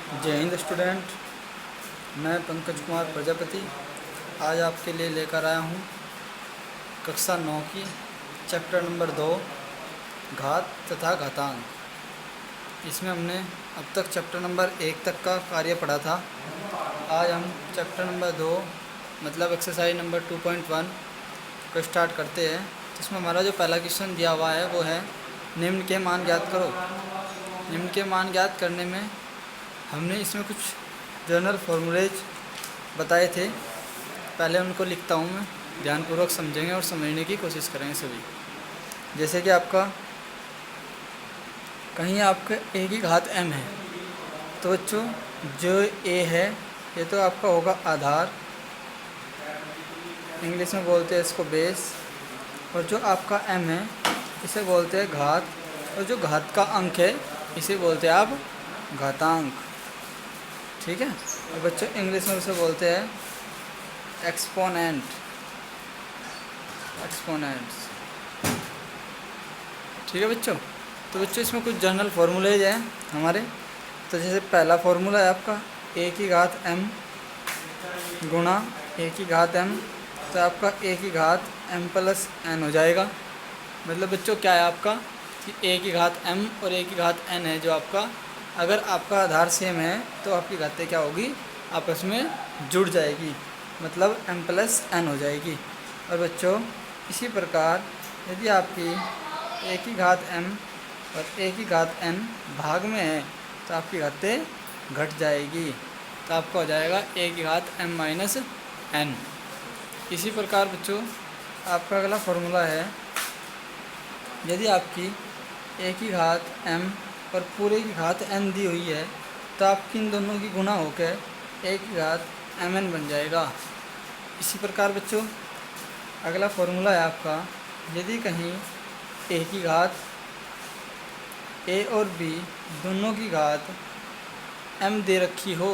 जय हिंद स्टूडेंट। मैं पंकज कुमार प्रजापति आज आपके लिए लेकर आया हूँ कक्षा 9 की चैप्टर नंबर 2 घात तथा घातांक। इसमें हमने अब तक चैप्टर नंबर 1 तक का कार्य पढ़ा था। आज हम चैप्टर नंबर 2 मतलब एक्सरसाइज नंबर 2.1 को स्टार्ट करते हैं। इसमें हमारा जो पहला क्वेश्चन दिया हुआ है वो है निम्न के मान ज्ञात करो। निम्न के मान ज्ञात करने में हमने इसमें कुछ जनरल फॉर्मूलेज बताए थे। पहले उनको लिखता हूँ मैं, ध्यानपूर्वक समझेंगे और समझने की कोशिश करेंगे सभी। जैसे कि आपका कहीं आपका ए की घात m है, तो बच्चों जो a है ये तो आपका होगा आधार, इंग्लिश में बोलते हैं इसको बेस, और जो आपका m है इसे बोलते हैं घात, और जो घात का अंक है इसे बोलते हैं आप घातांक। ठीक है। और बच्चों इंग्लिश में उसे बोलते हैं एक्सपोनेंट, एक्सपोनेंट्स। ठीक है बच्चों। तो बच्चों इसमें कुछ जनरल फार्मूलेज हैं हमारे। तो जैसे पहला फार्मूला है आपका a की घात m गुणा a की घात m, तो आपका a की घात m प्लस n हो जाएगा। मतलब बच्चों क्या है आपका कि a की घात m और a की घात n है, जो आपका अगर आपका आधार सेम है तो आपकी घातें क्या होगी, आपस में जुड़ जाएगी, मतलब m प्लस n हो जाएगी। और बच्चों इसी प्रकार यदि आपकी a की घात m और a की घात n भाग में है तो आपकी घातें घट जाएगी, तो आपका हो जाएगा a की घात m माइनस n। इसी प्रकार बच्चों आपका अगला फॉर्मूला है, यदि आपकी a की घात m और पूरे की घात n दी हुई है तो आपकी इन दोनों की गुणा होकर a की घात mn बन जाएगा। इसी प्रकार बच्चों अगला फॉर्मूला है आपका, यदि कहीं a की घात a और b दोनों की घात m दे रखी हो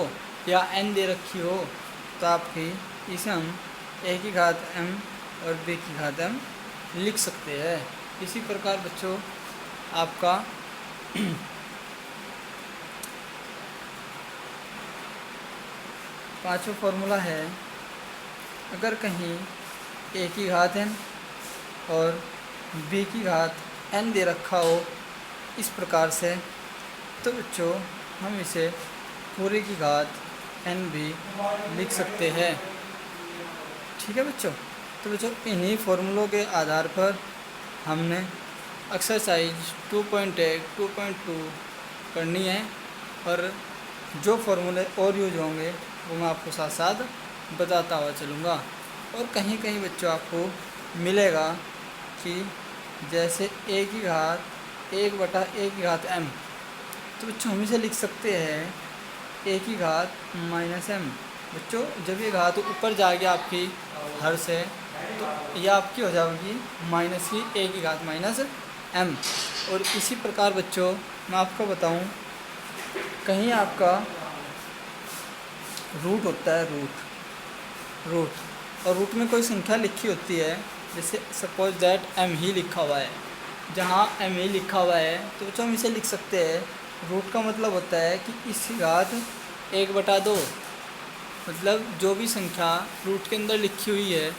या n दे रखी हो तो आपकी इसे हम a की घात m और b की घात m लिख सकते हैं। इसी प्रकार बच्चों आपका पांचवा फॉर्मूला है, अगर कहीं a की घात n और b की घात n दे रखा हो इस प्रकार से, तो बच्चों हम इसे पूरे की घात n भी लिख सकते हैं। ठीक है बच्चों। तो बच्चों इन्हीं फॉर्मूलों के आधार पर हमने एक्सरसाइज 2.1 2.2 करनी है, और जो फॉर्मूले और यूज होंगे वो मैं आपको साथ साथ बताता हुआ चलूँगा। और कहीं कहीं बच्चों आपको मिलेगा कि जैसे a की घात 1/a की घात m, तो बच्चों हम इसे लिख सकते हैं a की घात माइनस m। बच्चों जब ये घात ऊपर जाएगी आपकी हर से, तो यह आपकी हो जाएगी माइनस की a की घात माइनस m। और इसी प्रकार बच्चों मैं आपको बताऊं, कहीं आपका रूट होता है, रूट और रूट में कोई संख्या लिखी होती है, जैसे सपोज दैट m ही लिखा हुआ है, जहाँ m ही लिखा हुआ है तो बच्चों हम इसे लिख सकते हैं। रूट का मतलब होता है कि इसकी घात 1/2, मतलब जो भी संख्या रूट के अंदर लिखी हुई है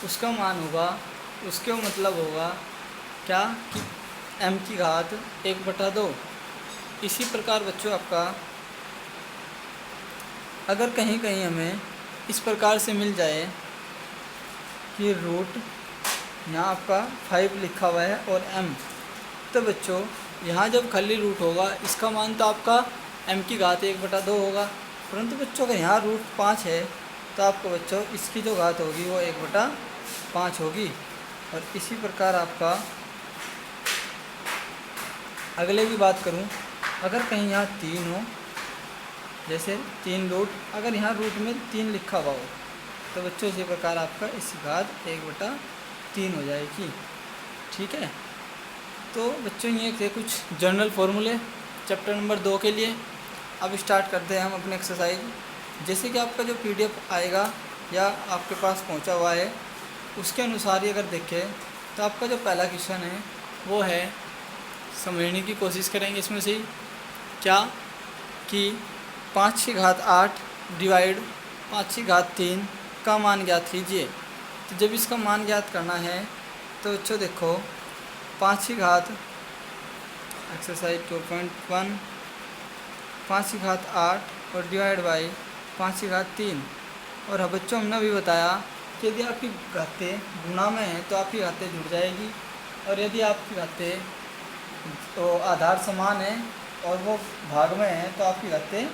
उसका मान होगा, उसके मतलब होगा क्या कि m की घात 1/2। इसी प्रकार बच्चों आपका अगर कहीं कहीं हमें इस प्रकार से मिल जाए कि रूट यहाँ आपका 5 लिखा हुआ है और m, तो बच्चों यहाँ जब खाली रूट होगा इसका मान तो आपका m की घात 1/2 होगा, परंतु बच्चों का यहाँ रूट 5 है तो आपको बच्चों इसकी जो घात होगी वो 1/5 होगी। और इसी प्रकार आपका अगले की बात करूँ, अगर कहीं यहाँ 3 हो, जैसे 3 रूट, अगर यहाँ रूट में 3 लिखा हुआ हो तो बच्चों इसी प्रकार आपका इसकी घात 1/3 हो जाएगी। ठीक है। तो बच्चों ये थे कुछ जनरल फार्मूले चैप्टर नंबर 2 के लिए। अब स्टार्ट करते हैं हम अपने एक्सरसाइज। जैसे कि आपका जो PDF आएगा या आपके पास पहुंचा हुआ है उसके अनुसार ही अगर देखें तो आपका जो पहला क्वेश्चन है वो है, समझने की कोशिश करेंगे इसमें से क्या कि 5 की घात 8 डिवाइड 5 की घात 3 का मान ज्ञात कीजिए। तो जब इसका मान ज्ञात करना है तो बच्चों देखो 5 की घात एक्सरसाइज 2.1 5 की घात 8 और डिवाइड बाई 5 की घात 3। और बच्चों हमने अभी बताया कि यदि आपकी घातें गुणा में हैं तो आपकी घातें जुड़ जाएगी, और यदि आपकी घातें तो आधार समान है और वो भाग में है तो आपकी घातें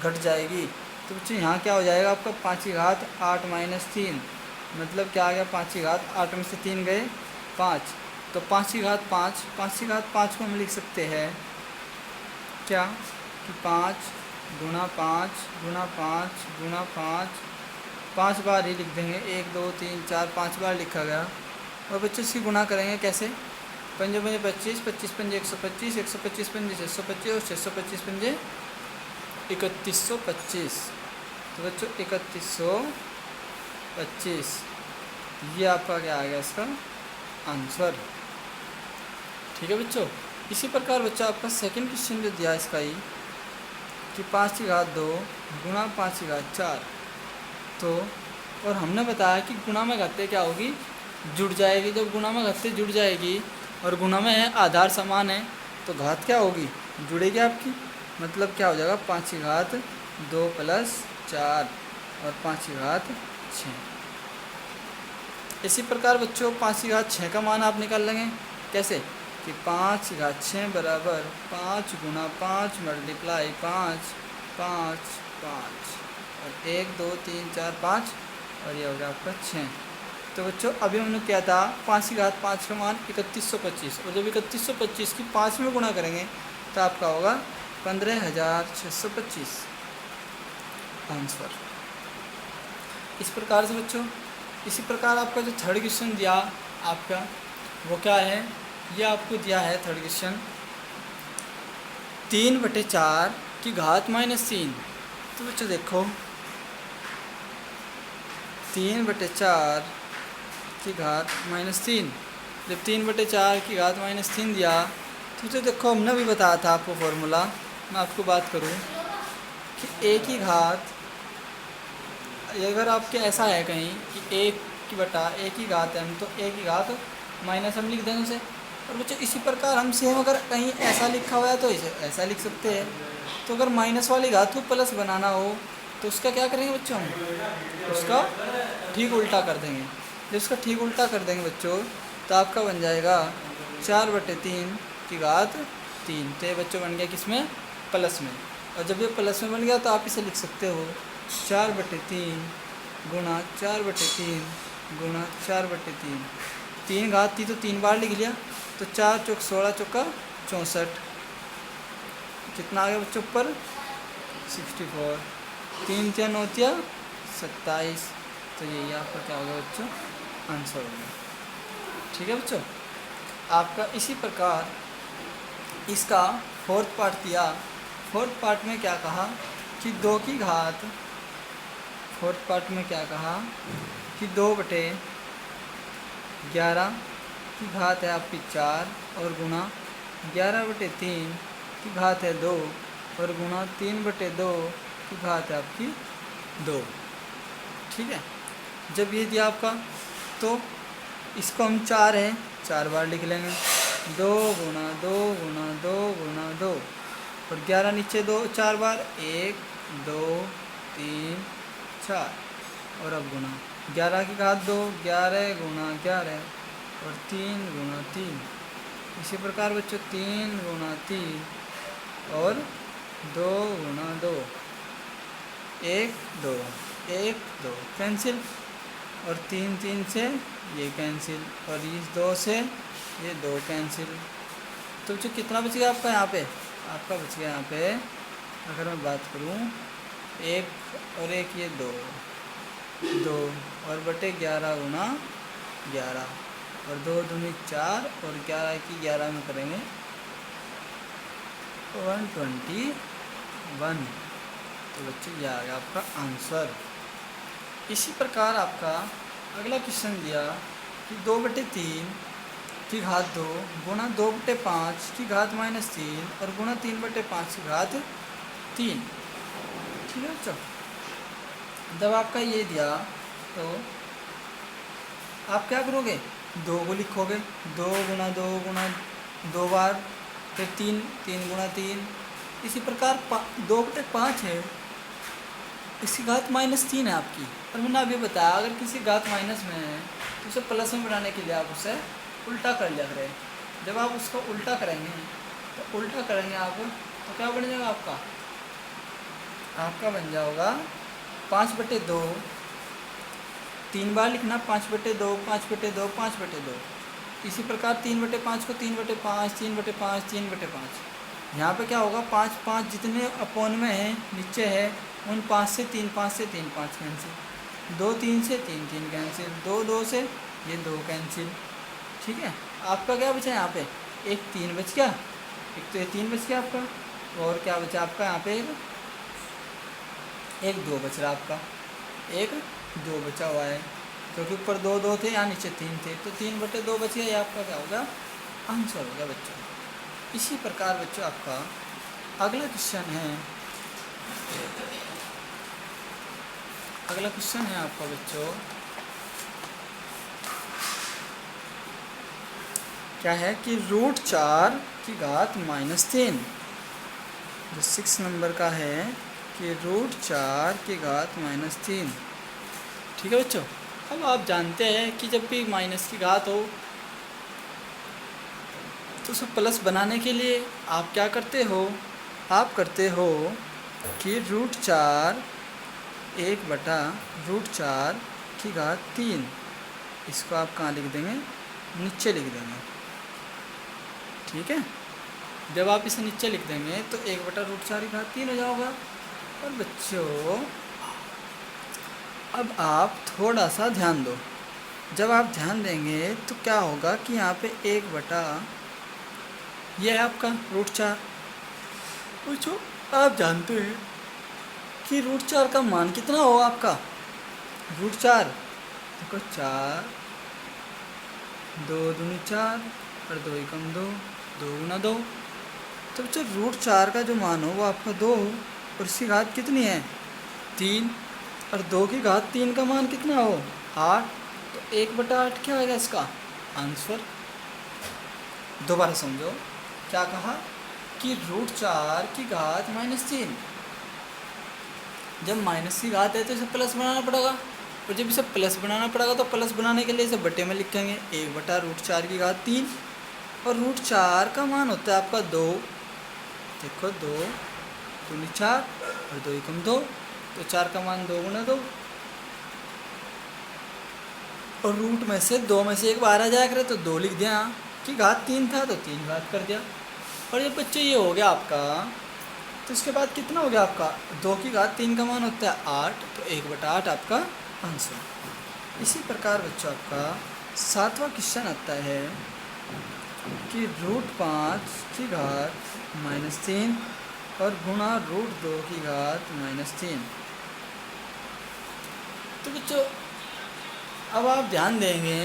घट जाएगी। तो बच्चों यहाँ क्या हो जाएगा आपका 5 की घात 8 माइनस 3, मतलब क्या आ गया 5 की घात 8 में से 3 गए 5, तो 5 की घात 5 5 की घात 5 को हम लिख सकते हैं क्या कि 5 गुणा 5 गुणा 5 गुणा 5, 5 बार ही लिख देंगे, 1 2 3 4 5 बार लिखा गया। और बच्चों इसकी गुणा करेंगे कैसे, 5 पंजे 25 25 पंजे 125 125 पंजे 625 और 625 पंजे 3125। तो बच्चों 3125 ये आपका क्या आ गया इसका आंसर। ठीक है बच्चों। इसी प्रकार बच्चा आपका सेकंड क्वेश्चन जो दिया इसका ही कि 5 की घात 2 गुणा 5 की घात 4, तो और हमने बताया कि गुणा में घातें क्या होगी, जुड़ जाएगी। जब गुणा में घातें जुड़ जाएगी और गुणा में है आधार समान है तो घात क्या होगी, जुड़ेगी आपकी, मतलब क्या हो जाएगा 5 की घात 2 प्लस 4 और 5 की घात 6। इसी प्रकार बच्चों 5 की घात 6 का मान आप निकाल लेंगे कैसे कि 5 की घात 6 बराबर 5 गुणा 5 मल्टीप्लाई 5 5 5 और 1 2 3 4 5 और ये हो गया आपका 6। तो बच्चों अभी हमने क्या था 5 की घात 5 का मान 3125, और जब 3125 की 5 में गुणा करेंगे तो आपका होगा 15625 आंसर। इस प्रकार से बच्चों इसी प्रकार आपका जो थर्ड क्वेश्चन दिया आपका वो क्या है, ये आपको दिया है थर्ड क्वेश्चन 3/4 की घात -3। तो बच्चों देखो 3/4 की घात -3, जब 3/4 की घात -3 दिया तो देखो हमने भी बताया था आपको फॉर्मूला, मैं आपको बात करूं कि a की घात, अगर आपके ऐसा है कहीं कि 1/a की घात m तो a की घात माइनस हम लिख देंगे उसे। और बच्चों इसी प्रकार हम सेम अगर कहीं ऐसा लिखा हुआ है तो इसे ऐसा लिख सकते हैं। तो अगर माइनस वाली घात को प्लस बनाना हो तो उसका क्या करेंगे बच्चों, हम उसका ठीक उल्टा कर देंगे। जब उसका ठीक उल्टा कर देंगे बच्चों तो आपका बन जाएगा 4/3 की घात 3। तो ये बच्चों बन गया किसमें, प्लस में। और जब ये प्लस में बन गया तो आप इसे लिख सकते हो 4/3 गुणा 4/3 गुणा 4/3। 3 घात थी तो 3 बार लिख लिया, तो 4 चौक 16 चौका 64, कितना आ गया बच्चों पर 64, 3 3 9 27। तो यही आपका क्या होगा बच्चों आंसर होगा। ठीक है बच्चों। आपका इसी प्रकार इसका फोर्थ पार्ट दिया। फोर्थ पार्ट में क्या कहा कि 2 की घात, फोर्थ पार्ट में क्या कहा कि 2/11 की घात है आपकी 4 और गुणा 11/3 की घात है 2 और गुणा 3/2 की घात है आपकी 2। ठीक है। जब ये दिया आपका तो इसको हम 4 है 4 बार लिख लेंगे, 2 गुणा 2 गुणा 2 गुणा 2 और 11 नीचे 2 4 बार 1 2 3 4 और अब गुणा 11 की घात 2 11 गुणा 11 और 3 गुणा 3। इसी प्रकार बच्चों 3 गुणा 3 और 2 गुणा 2 1 2 1 2 कैंसिल और 3 3 से ये कैंसिल और इस 2 से ये 2 कैंसिल। तो बच्चों कितना बच गया आपका यहाँ पे, आपका बच गया यहाँ पे अगर मैं बात करूँ 1 और 1 ये 2 2 और बटे 11 गुणा 11 और 2 दूनी 4 और 11 की 11 में करेंगे 121। तो बच्चों ये आ गया आपका आंसर। इसी प्रकार आपका अगला क्वेश्चन दिया कि 2/3 की घात 2 गुणा 2/5 की घात -3 और गुणा 3/5 की घात 3। ठीक है बच्चों। जब आपका ये दिया तो आप क्या करोगे, 2 को लिखोगे, 2 गुना 2 गुना 2 बार, फिर 3 3 गुना 3। इसी प्रकार 2/5 है, इसकी घात -3 है आपकी। और मैंने अभी बताया अगर किसी घात माइनस में है तो उसे प्लस में बनाने के लिए आप उसे उल्टा कर लिया करें। जब आप उसको उल्टा करेंगे आप तो क्या बन जाएगा आपका बन जाएगा 5/2। 3 बार लिखना, 5/2 5/2 5/2। इसी प्रकार 3/5 को 3/5 3/5 3/5। यहाँ पे क्या होगा, 5 5 जितने अपोन में है नीचे है उन 5 से 3 5 कैंसिल, 2 3 से 3 3 कैंसिल, 2 2 से ये 2 कैंसिल। ठीक है, आपका क्या बचा यहाँ पे, एक 3 बच गया, एक तो ये 3 बच गया आपका, और क्या बचा आपका यहाँ पे एक 2 बच रहा आपका, एक 2 बचा हुआ है क्योंकि ऊपर 2 2 थे, यहाँ नीचे 3 थे, तो 3/2 बच गया। ये आपका क्या होगा, आंसर होगा बच्चों। इसी प्रकार बच्चों आपका अगला क्वेश्चन है, आपका बच्चों क्या है कि √4 की घात -3, जो 6 नंबर का है कि √4 की घात -3। ठीक है बच्चों। अब आप जानते हैं कि जब भी माइनस की घात हो तो उसे प्लस बनाने के लिए आप क्या करते हो, आप करते हो कि √4 1/√4 की घात 3, इसको आप कहाँ लिख देंगे, नीचे लिख देंगे। ठीक है, जब आप इसे नीचे लिख देंगे तो 1/√4 की घात 3 हो जाएगा। और बच्चों अब आप थोड़ा सा ध्यान दो, जब आप ध्यान देंगे तो क्या होगा कि यहाँ पे 1/, ये है आपका √4। बच्चों आप जानते हैं कि √4 का मान कितना होगा आपका, √4 देखो 4 2 दूनी 4 और 2 एकम 2, 2 गुना 2। तो बच्चों √4 का जो मान हो वो आपका 2 हो, और इसकी घात कितनी है 3, और 2 की घात 3 का मान कितना हो 8, तो 1/8 क्या आएगा इसका आंसर। दोबारा समझो, क्या कहा कि √4 की घात -3, जब माइनस की घात है तो इसे प्लस बनाना पड़ेगा, और जब इसे प्लस बनाना पड़ेगा तो प्लस बनाने के लिए इसे बटे में लिखेंगे, 1/√4 की घात 3, और √4 का मान होता है आपका 2। देखो 2 दूनी 4 और 2 एकम 2, तो 4 का मान 2 गुना 2, और रूट में से 2 में से एक बाहर आ जाया करे तो 2 लिख दिया, कि घात 3 था तो 3 घात कर दिया। और ये बच्चे ये हो गया आपका, तो इसके बाद कितना हो गया आपका, 2 की घात 3 का मान होता है 8, तो 1/8 आपका आंसर। इसी प्रकार बच्चों आपका 7वां क्वेश्चन आता है कि √5 की घात -3 और गुणा √2 की घात -3। तो बच्चों अब आप ध्यान देंगे,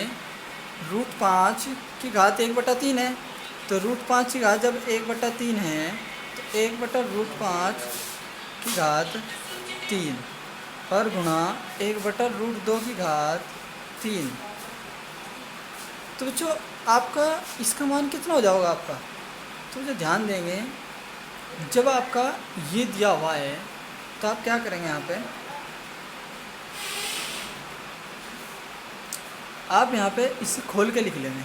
√5 की घात 1/3 है, तो √5 की घात जब 1/3 है तो 1/√5 की घात 3 और गुणा 1/√2 की घात 3। तो बच्चों आपका इसका मान कितना हो जाएगा आपका, तो जो ध्यान देंगे जब आपका ये दिया हुआ है तो आप क्या करेंगे, यहाँ पे आप यहाँ पे इसे खोल के लिख लेंगे,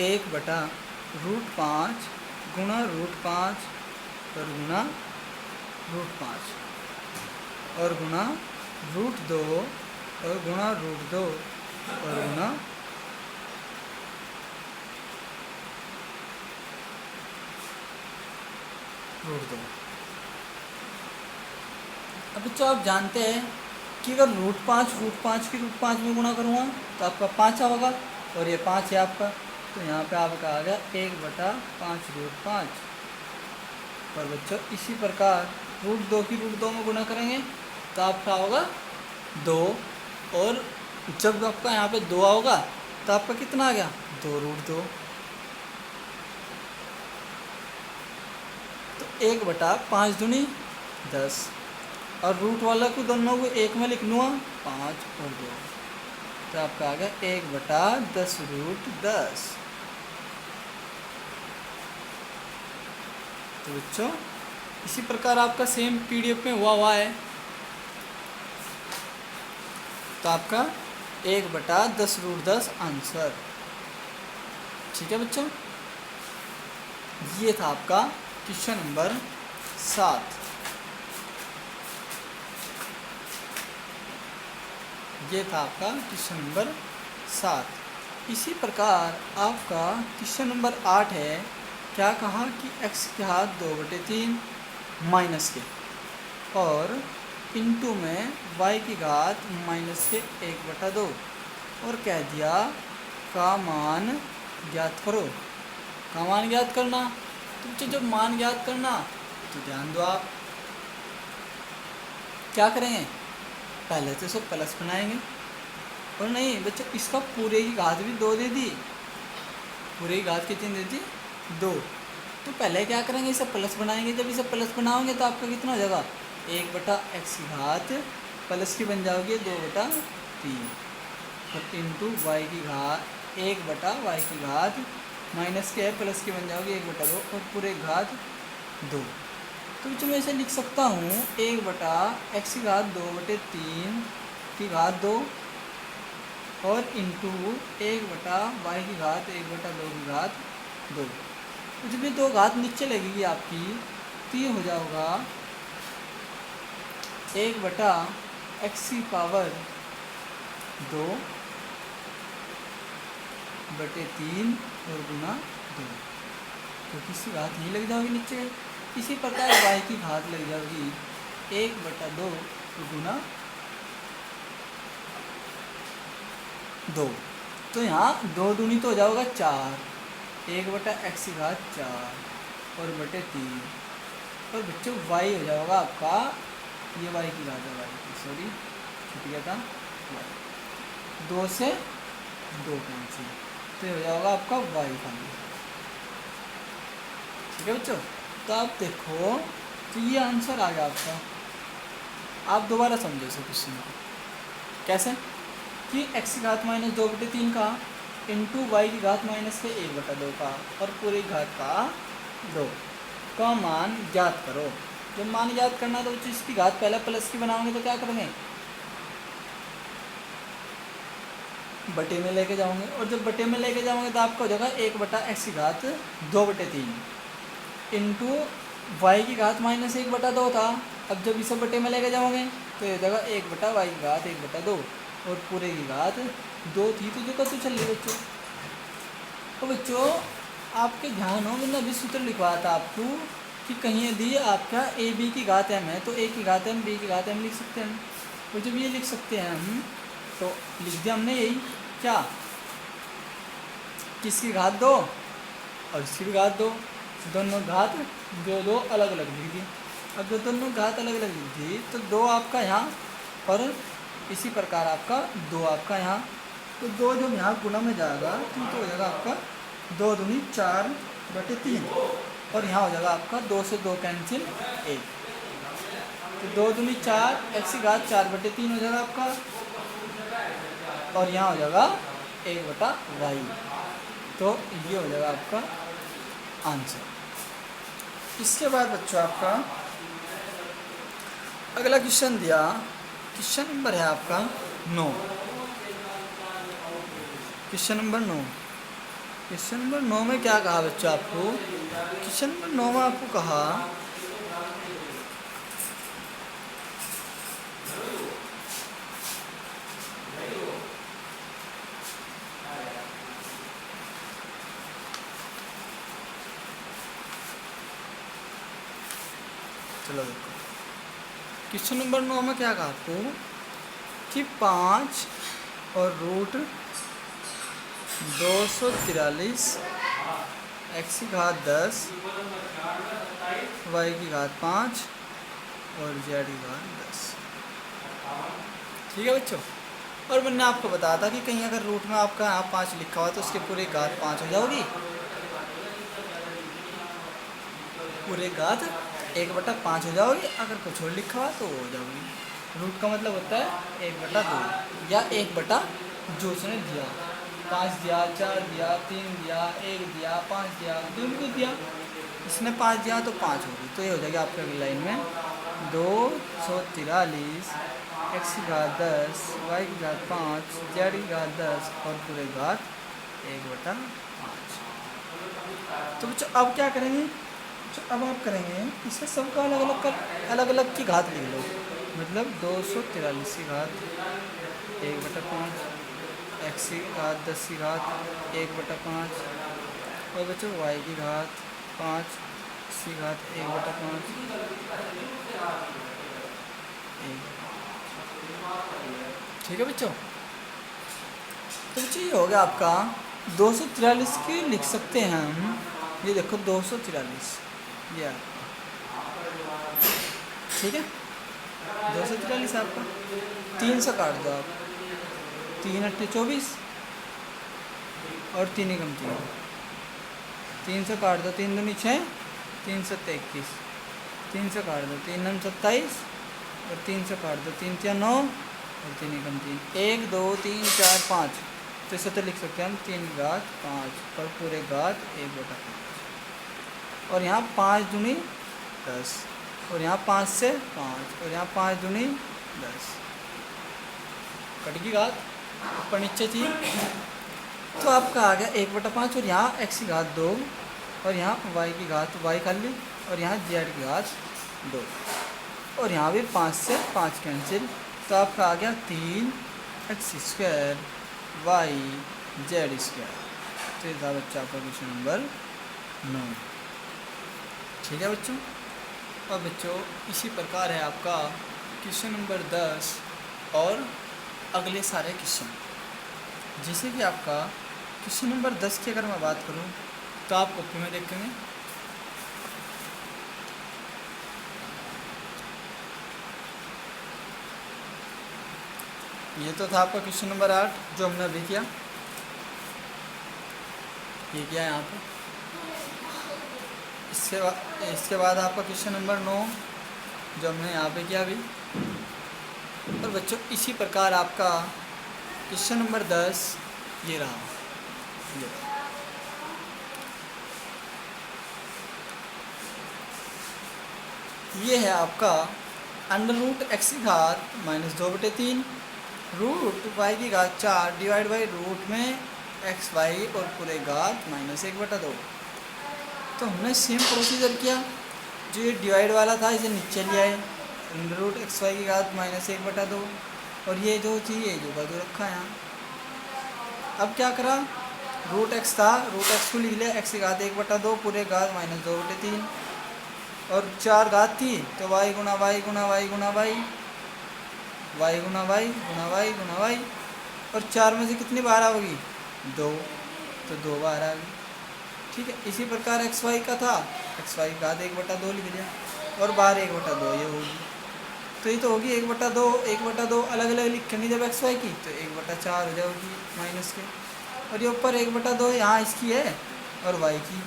1/√5 गुणा √5 और गुणा √5 और गुणा √2 और गुणा √2 और गुणा √2। अब बच्चों आप जानते हैं कि अगर √5 की √5 में गुणा करूँगा तो आपका 5 होगा, और ये 5 है आपका, तो यहाँ पे आपका आ गया 1/5√5। और बच्चों इसी प्रकार √2 की √2 में गुणा करेंगे तो आपका होगा 2, और जब आपका यहाँ पे 2 होगा तो आपका कितना आ गया 2√2। तो 1/5 दूनी 10, और रूट वाला को दोनों को एक में लिख लूँगा 5 और 2, तो आपका आ गया 1/10√10। तो बच्चों इसी प्रकार आपका सेम पीडीएफ में हुआ है, तो आपका 1/10√10 आंसर। ठीक है बच्चों, ये था आपका क्वेश्चन नंबर 7। ये था आपका क्वेश्चन नंबर 7। इसी प्रकार आपका क्वेश्चन नंबर 8 है। क्या कहा कि x के घात 2/3 माइनस के और इनटू में y की घात माइनस के 1/2 और कह दिया का मान ज्ञात करो। का मान ज्ञात करना, तो बच्चों जब मान ज्ञात करना तो ध्यान दो, आप क्या करेंगे, पहले तो सब प्लस बनाएंगे। और नहीं बच्चों, इसका पूरे की घात भी 2 दे दी, पूरे की घात कितनी दे दी 2। तो पहले क्या करेंगे, इसे प्लस बनाएंगे। जब इसे प्लस बनाओगे तो आपका कितना हो जाएगा, 1/x की घात प्लस की बन जाओगी 2/3 और इंटू वाई की घात 1/y की घात माइनस के है प्लस की बन जाओगी 1/2 और पूरे घात 2। तो बच्चों मैं इसे लिख सकता हूँ 1/x की घात 2/3 की घात 2 और इंटू 1/y की घात 1/2 की घात 2। तो जब ये 2 घात नीचे लगेगी आपकी, तो ये हो जाएगा 1/x की पावर 2/3 और गुना 2, क्योंकि इसकी घात नहीं लग जाएगी नीचे। इसी प्रकार y की घात लग जाएगी 1/2 गुना 2। तो यहाँ 2 दूनी तो हो जाएगा 4, 1/x की घात 4 और बटे 3 और बच्चों y हो जाएगा आपका, ये y की घात है, सॉरी छूट गया था, 2 से 2 कैंसिल, तो हो जाएगा आपका y खाली। ठीक है बच्चों, तो आप देखो तो ये आंसर आ गया आपका। आप दोबारा समझो इसे क्वेश्चन को, कैसे कि x की घात माइनस 2/3 का इंटू वाई की घात माइनस के 1/2 का और पूरी घात का 2 का मान ज्ञात करो। जब मान ज्ञात करना तो बच्चों इसकी घात पहले प्लस की बनाओगे तो क्या करेंगे, बटे में लेके जाओगे और जब बटे में लेके जाओगे तो आपका हो जाएगा 1/x की घात 2/3 इंटू वाई की घात माइनस 1/2 था। अब जब इसे बटे में लेके जाओगे तो ये जगह 1/y की घात 1/2 और पूरे की घात 2 थी, तो जो कत चल रही बच्चों। तो बच्चों आपके ध्यान हो, मैंने अभी सूत्र लिखवाया था आपको कि कहीं यदि आपका ए बी की घात m है तो a की घात m b की घात m लिख सकते हैं। और जब ये लिख सकते हैं हम, तो लिख दिया हमने यही क्या, किसकी घात 2 और इसकी भी घात 2, दोनों घात दो अलग अलग लिख दी। अब जो दोनों घात अलग अलग लिख दी तो 2 आपका यहाँ और इसी प्रकार आपका 2 आपका यहाँ, तो 2 जब यहाँ गुना में जाएगा तो हो जाएगा आपका 2 दूनी 4/3 और यहाँ हो जाएगा आपका 2 से 2 कैंसिल 1, तो 2 दूनी 4, x की घात 4/3 हो जाएगा आपका और यहाँ हो जाएगा 1/y, तो ये हो जाएगा आपका आंसर। इसके बाद बच्चों आपका अगला क्वेश्चन दिया, क्वेश्चन नंबर है आपका 9। क्वेश्चन नंबर 9, क्वेश्चन नंबर 9 में क्या कहा बच्चों आपको, क्वेश्चन नंबर 9 में आपको कहा चलो देखो क्वेश्चन नंबर 9 में क्या कहा आपको कि 5 और रूट 243 x की घात 10 y की घात 5 और z की घात 10। ठीक है बच्चों, और मैंने आपको बताया था कि कहीं अगर रूट में आपका यहाँ 5 लिखा हुआ तो उसके पूरे घात 5 हो जाओगी, पूरे घात 1/5 हो जाओगी, अगर कुछ और लिखा हुआ तो वो हो जाओगी। रूट का मतलब होता है 1/2 या 1 जो उसने दिया, 5 दिया, 4 दिया, 3 दिया, 1 दिया, 5 दिया, 2 भी दिया, इसने 5 दिया तो 5 होगी। तो ये हो जाएगा आपके अगली लाइन में 243 x की घात 10 y की घात 5 z की घात 10 और पूरे घात 1/5। तो बच्चों अब क्या करेंगे, तो अब आप करेंगे इसे सबका अलग अलग की घात लिख लो। मतलब 243 की घात 1/5, x की घात 10 की घात 1/5 और बच्चों y की घात 5 की घात 1/5 ठीक है बच्चों। तो बच्चों ये हो गया आपका 243 की लिख सकते हैं हम, ये देखो 243 ये ठीक है 243 आपका 3 से काट दो आप, 3 8 24 और 3 एकम 3 से काट दो, 3 दूनी 6, 3 7 21, 3 से काट दो, 3 9 27 और 3 से काट दो, 3 3 9 और 3 एकम 3, 1 2 3 4 5। तो इसे तो लिख सकते हैं हम 3 घात 5 पर पूरे घात 1/5 और यहाँ 5 दूनी 10 और यहाँ 5 से 5 और यहाँ 5 दूनी 10 कट की घात ऊपर नीचे थी। तो आपका आ गया 1/5 और यहाँ x की घात 2 और यहाँ y की घात y खाली और यहाँ z की घात 2 और यहाँ भी 5 से 5 कैंसिल। तो आपका आ गया 3x² y z²। तो ये था बच्चा आपका क्वेश्चन नंबर 9। ठीक है बच्चों। और बच्चों इसी प्रकार है आपका क्वेश्चन नंबर 10 और अगले सारे क्वेश्चन। जैसे कि आपका क्वेश्चन नंबर 10 की अगर मैं बात करूं तो आप कॉपी में देखेंगे ये तो था आपका क्वेश्चन नंबर 8 जो हमने अभी किया, ये किया यहाँ पे। इसके बाद आपका क्वेश्चन नंबर 9 जो हमने यहाँ पे किया अभी। और बच्चों इसी प्रकार आपका क्वेश्चन नंबर 10 ये रहा, ये है आपका अंडर रूट x की घात -2/3 रूट y की घात 4 डिवाइड बाई रूट में xy और पूरे घात -1/2। तो हमने सेम प्रोसीजर किया, जो ये डिवाइड वाला था इसे नीचे ले आए, अंडर रूट xy की घात -1/2 और ये जो चीज़ ये जो बाजू रखा यहाँ। अब क्या करा, रूट x था, रूट x को लिख लिया, x की घात 1/2 पूरे घात -2/3 और 4 घात थी तो y गुना y गुना y गुना y, y गुना y गुना y गुना y और 4 में से कितनी बार आओगी 2, तो 2 बार आ गई। ठीक है, इसी प्रकार एक्स वाई का था, एक्स वाई का 1/2 लिख लिया और बाहर 1/2 ये होगी। तो ये तो होगी 1/2 अलग अलग लिखेंगे जब एक्स वाई की तो 1/4 हो जाएगी माइनस के, और ये ऊपर 1/2 यहाँ इसकी है और वाई की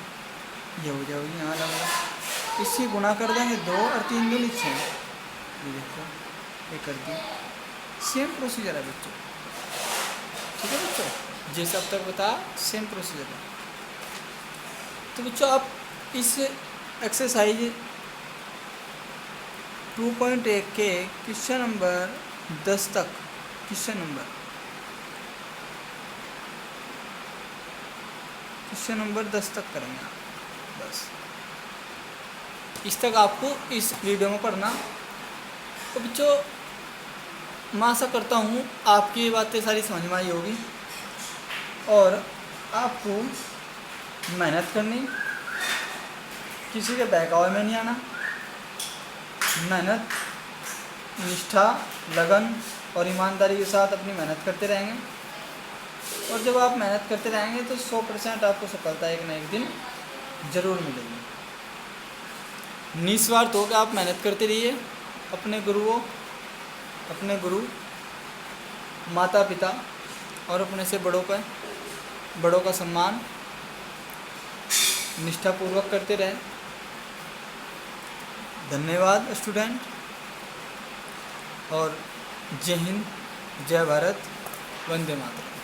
ये हो जाएगी यहाँ अलग अलग। इससे गुणा कर देंगे 2 और 3 दूनी 6, ये देखो ये कर दी। सेम प्रोसीजर है बच्चों। ठीक है बच्चों, जैसे अब तक बता सेम प्रोसीजर है। तो बच्चों आप इस एक्सरसाइज 2.1 के क्वेश्चन नंबर 10 तक क्वेश्चन नंबर 10 तक करेंगे आप, बस इस तक आपको इस वीडियो में पढ़ना। तो बच्चों मैं आशा करता हूँ आपकी ये बातें सारी समझ में आई होगी और आपको मेहनत करनी, किसी के बहकावे में नहीं आना, मेहनत निष्ठा लगन और ईमानदारी के साथ अपनी मेहनत करते रहेंगे। और जब आप मेहनत करते रहेंगे तो 100% आपको सफलता एक न एक दिन ज़रूर मिलेगी। निस्वार्थ होकर आप मेहनत करते रहिए, अपने गुरु माता पिता और अपने से बड़ों का सम्मान निष्ठापूर्वक करते रहें। धन्यवाद स्टूडेंट, और जय हिंद, जय भारत, वंदे मातरम।